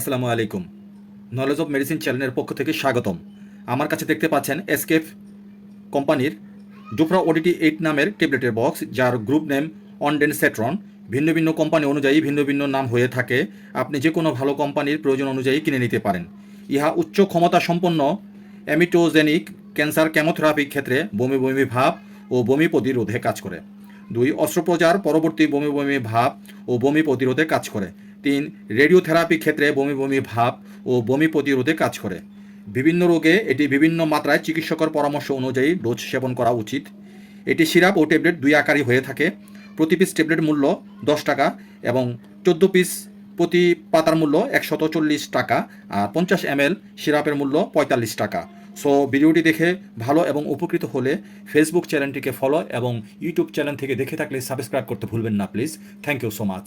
আসসালামু আলাইকুম। Knowledge of medicine চ্যানেলের পক্ষ থেকে স্বাগতম। আমার কাছে দেখতে পাচ্ছেন এসকেফ কোম্পানির ডুফ্রা ওডিটি 8 নামের ট্যাবলেটের বক্স, যার গ্রুপ নেম অনডেনসেট্রন। ভিন্ন ভিন্ন কোম্পানি অনুযায়ী ভিন্ন ভিন্ন নাম হয়ে থাকে। আপনি যে কোনো ভালো কোম্পানির প্রয়োজন অনুযায়ী কিনে নিতে পারেন। ইহা উচ্চ ক্ষমতা সম্পন্ন অ্যামিটোজেনিক ক্যান্সার কেমোথেরাপির ক্ষেত্রে বমি বমি ভাব ও বমি প্রতিরোধে কাজ করে। 2. অস্ত্রোপচার পরবর্তী বমি বমি ভাব ও বমি প্রতিরোধে কাজ করে। 3. রেডিওথেরাপি ক্ষেত্রে বমি বমি ভাব ও বমি প্রতিরোধে কাজ করে। বিভিন্ন রোগে এটি বিভিন্ন মাত্রায় চিকিৎসকের পরামর্শ অনুযায়ী ডোজ সেবন করা উচিত। এটি সিরাপ ও ট্যাবলেট দুই আকারই হয়ে থাকে। প্রতি পিস ট্যাবলেট মূল্য 10 টাকা এবং 14 পিস প্রতি পাতার মূল্য 140 টাকা, আর 50 ml সিরাপের মূল্য 45 টাকা। সো ভিডিওটি দেখে ভালো এবং উপকৃত হলে ফেসবুক চ্যানেলটিকে ফলো এবং ইউটিউব চ্যানেল থেকে দেখে থাকলে সাবস্ক্রাইব করতে ভুলবেন না please. Thank you so much.